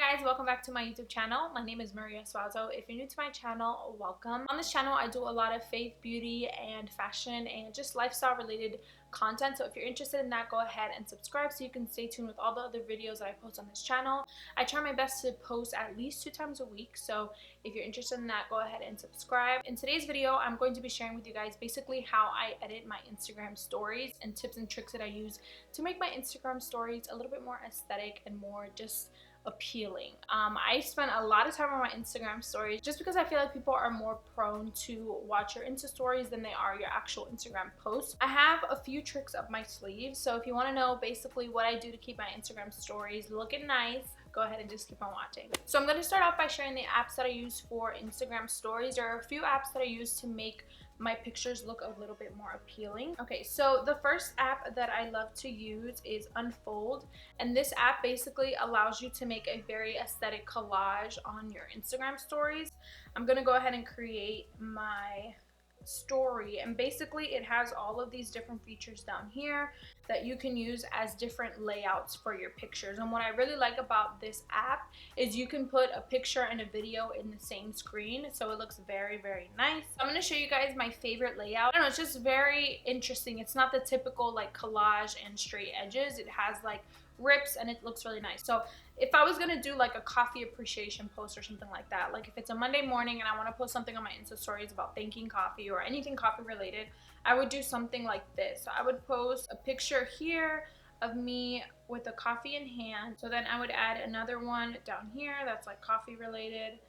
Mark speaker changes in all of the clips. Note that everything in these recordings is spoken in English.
Speaker 1: Hi guys, welcome back to my YouTube channel. My name is Suazo. If you're new to my channel, welcome. On this channel, I do a lot of faith, beauty, and fashion, and just lifestyle related content. So if you're interested in that, go ahead and subscribe so you can stay tuned with all the other videos that I post on this channel. I try my best to post at least 2 times a week. So if you're interested in that, go ahead and subscribe. In today's video, I'm going to be sharing with you guys basically how I edit my Instagram stories and tips and tricks that I use to make my Instagram stories a little bit more aesthetic and more just appealing. I spend a lot of time on my Instagram stories just because I feel like people are more prone to watch your Insta stories than they are your actual Instagram posts. I have a few tricks up my sleeve, so if you want to know basically what I do to keep my Instagram stories looking nice, go ahead and just keep on watching. So I'm going to start off by sharing the apps that I use for Instagram stories. There are a few apps that I use to make my pictures look a little bit more appealing. Okay, so the first app that I love to use is Unfold, and this app basically allows you to make a very aesthetic collage on your Instagram stories. I'm gonna go ahead and create my story, and basically it has all of these different features down here that you can use as different layouts for your pictures. And what I really like about this app is you can put a picture and a video in the same screen, so it looks very, very nice. I'm going to show you guys my favorite layout. I don't know, it's just very interesting. It's not the typical like collage and straight edges. It has like rips and it looks really nice. So if I was gonna do like a coffee appreciation post or something like that, like if it's a Monday morning and I want to post something on my Insta stories about thanking coffee or anything coffee related, I would do something like this. So I would post a picture here of me with a coffee in hand. So then I would add another one down here that's like coffee related,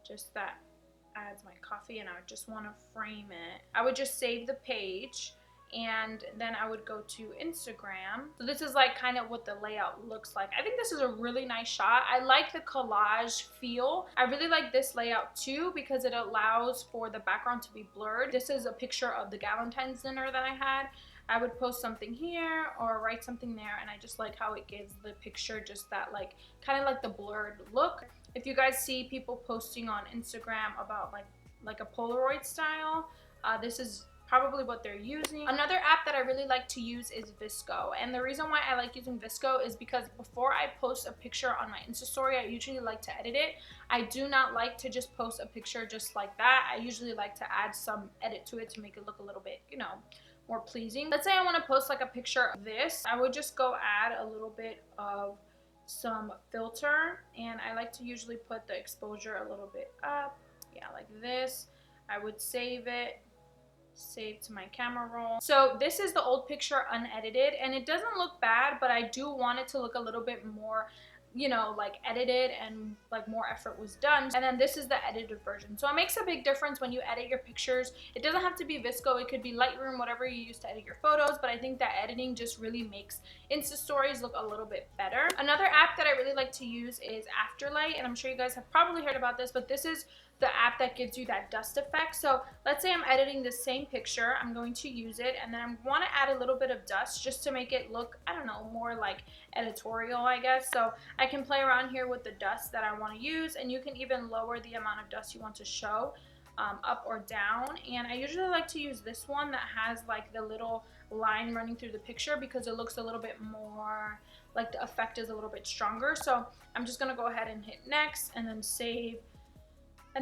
Speaker 1: just that adds my coffee, and I would just want to frame it. I would just save the page, and then I would go to Instagram. So this is like kind of what the layout looks like. I think this is a really nice shot. I like the collage feel. I really like this layout too because it allows for the background to be blurred. This is a picture of the Valentine's dinner that I had. I would post something here or write something there, and I just like how it gives the picture just that like kind of like the blurred look. If you guys see people posting on Instagram about like a Polaroid style, this is probably what they're using. Another app that I really like to use is VSCO, and the reason why I like using VSCO is because before I post a picture on my Insta story, I usually like to edit it. I do not like to just post a picture just like that. I usually like to add some edit to it to make it look a little bit, you know, more pleasing. Let's say I want to post like a picture of this. I would just go add a little bit of some filter, and I like to usually put the exposure a little bit up, yeah, like this. I would save it, save to my camera roll. So this is the old picture unedited, and it doesn't look bad, but I do want it to look a little bit more, you know, like edited and like more effort was done. And then this is the edited version. So it makes a big difference when you edit your pictures. It doesn't have to be VSCO, it could be Lightroom, whatever you use to edit your photos, but I think that editing just really makes Insta stories look a little bit better. Another app that I really like to use is Afterlight, and I'm sure you guys have probably heard about this, but this is the app that gives you that dust effect. So let's say I'm editing the same picture, I'm going to use it, and then I want to add a little bit of dust just to make it look, I don't know, more like editorial, I guess. So I can play around here with the dust that I want to use, and you can even lower the amount of dust you want to show up or down. And I usually like to use this one that has like the little line running through the picture because it looks a little bit more like the effect is a little bit stronger. So I'm just gonna go ahead and hit next and then save.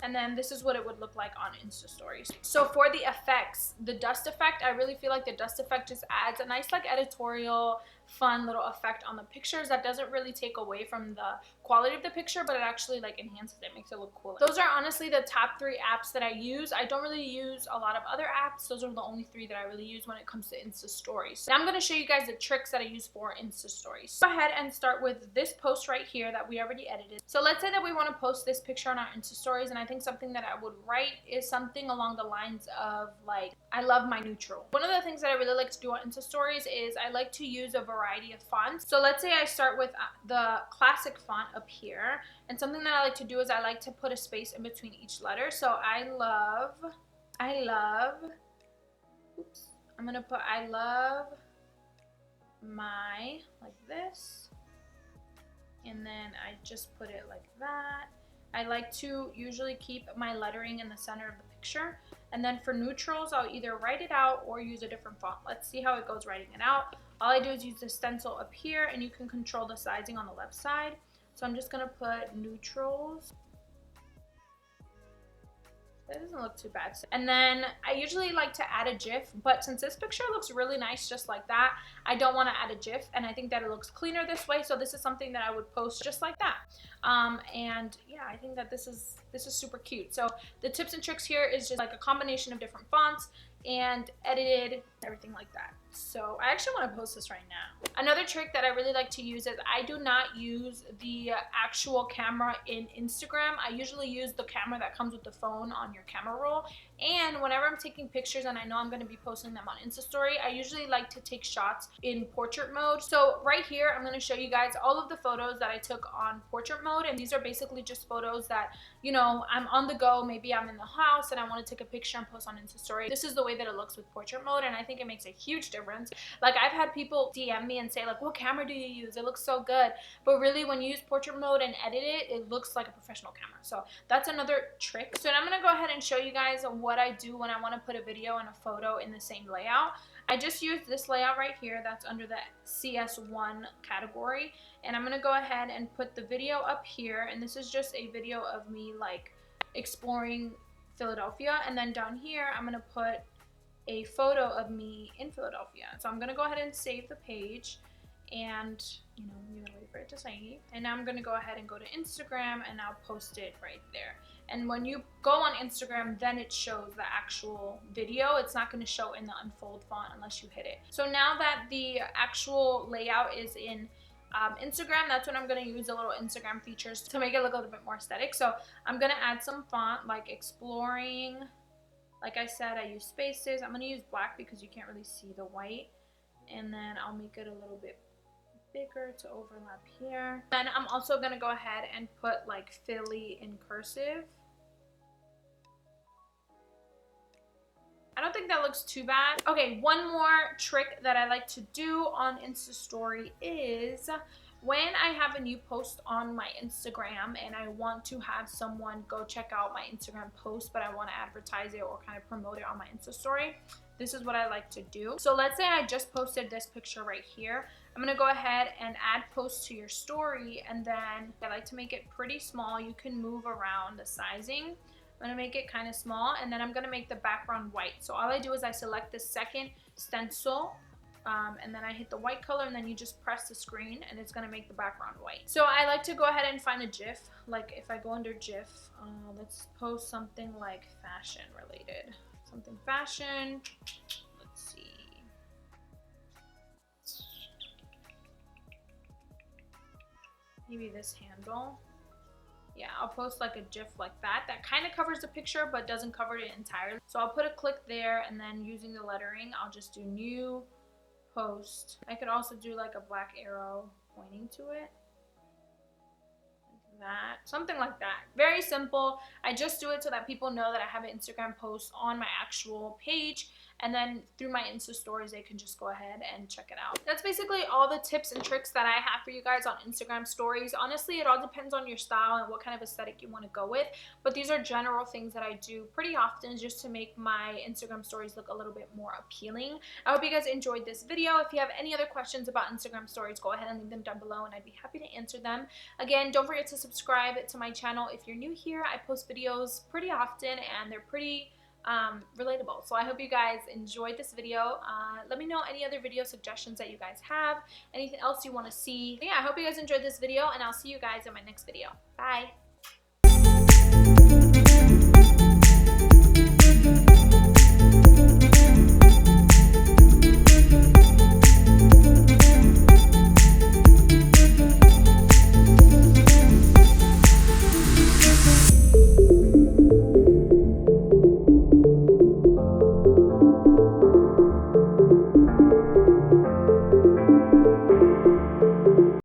Speaker 1: And then this is what it would look like on Insta stories. So for the effects, the dust effect, I really feel like the dust effect just adds a nice like editorial, fun little effect on the pictures that doesn't really take away from the quality of the picture, but it actually like enhances it, makes it look cooler. Those are honestly the top 3 apps that I use. I don't really use a lot of other apps. Those are the only 3 that I really use when it comes to Insta stories. Now I'm going to show you guys the tricks that I use for Insta stories. Go ahead and start with this post right here that we already edited. So let's say that we want to post this picture on our Insta stories, and I think something that I would write is something along the lines of like, I love my neutral. One of the things that I really like to do on Insta stories is I like to use a variety of fonts. So let's say I start with the classic font up here, and something that I like to do is I like to put a space in between each letter. So I love, oops, I'm gonna put I love my, like this, and then I just put it like that. I like to usually keep my lettering in the center of the picture. And then for neutrals, I'll either write it out or use a different font. Let's see how it goes writing it out. All I do is use the stencil up here, and you can control the sizing on the left side. So I'm just gonna put neutrals. That doesn't look too bad. And then I usually like to add a GIF, but since this picture looks really nice just like that, I don't want to add a GIF, and I think that it looks cleaner this way. So this is something that I would post just like that. And yeah, I think that this is super cute. So the tips and tricks here is just like a combination of different fonts and edited, everything like that. So I actually want to post this right now. Another trick that I really like to use is I do not use the actual camera in Instagram. I usually use the camera that comes with the phone on your camera roll. And whenever I'm taking pictures and I know I'm going to be posting them on Insta Story, I usually like to take shots in portrait mode. So right here, I'm going to show you guys all of the photos that I took on portrait mode. And these are basically just photos that, you know, I'm on the go. Maybe I'm in the house and I want to take a picture and post on Insta Story. This is the way that it looks with portrait mode, and I think it makes a huge difference. Like, I've had people DM me and say like, what camera do you use? It looks so good. But really, when you use portrait mode and edit it, it looks like a professional camera. So that's another trick. So I'm going to go ahead and show you guys what I do when I want to put a video and a photo in the same layout. I just used this layout right here that's under the CS1 category, and I'm going to go ahead and put the video up here, and this is just a video of me like exploring Philadelphia, and then down here I'm going to put a photo of me in Philadelphia. So I'm going to go ahead and save the page, and you know, you're gonna wait for it to save, and now I'm gonna go ahead and go to Instagram, and I'll post it right there. And when you go on Instagram, then it shows the actual video. It's not going to show in the unfold font unless you hit it. So now that the actual layout is in Instagram, that's when I'm going to use the little Instagram features to make it look a little bit more aesthetic. So I'm going to add some font like Exploring. Like I said, I use spaces. I'm going to use black because you can't really see the white. And then I'll make it a little bit bigger to overlap here. Then I'm also going to go ahead and put like Philly in cursive. I don't think that looks too bad. Okay, one more trick that I like to do on Insta Story is when I have a new post on my Instagram and I want to have someone go check out my Instagram post, but I want to advertise it or kind of promote it on my Insta Story, this is what I like to do. So let's say I just posted this picture right here. I'm going to go ahead and add post to your story, and then I like to make it pretty small. You can move around the sizing. I'm going to make it kind of small, and then I'm going to make the background white. So all I do is I select the second stencil, and then I hit the white color, and then you just press the screen, and it's going to make the background white. So I like to go ahead and find a GIF. Like if I go under GIF, let's post something like fashion related. Something fashion. Let's see. Maybe this handle. Yeah, I'll post like a GIF like that. That kind of covers the picture but doesn't cover it entirely. So I'll put a click there, and then using the lettering, I'll just do new post. I could also do like a black arrow pointing to it. Like that. Something like that. Very simple. I just do it so that people know that I have an Instagram post on my actual page. And then through my Insta stories, they can just go ahead and check it out. That's basically all the tips and tricks that I have for you guys on Instagram stories. Honestly, it all depends on your style and what kind of aesthetic you want to go with. But these are general things that I do pretty often just to make my Instagram stories look a little bit more appealing. I hope you guys enjoyed this video. If you have any other questions about Instagram stories, go ahead and leave them down below, and I'd be happy to answer them. Again, don't forget to subscribe to my channel if you're new here. I post videos pretty often, and they're pretty relatable. So I hope you guys enjoyed this video. Let me know any other video suggestions that you guys have, anything else you want to see. But yeah, I hope you guys enjoyed this video, and I'll see you guys in my next video. Bye.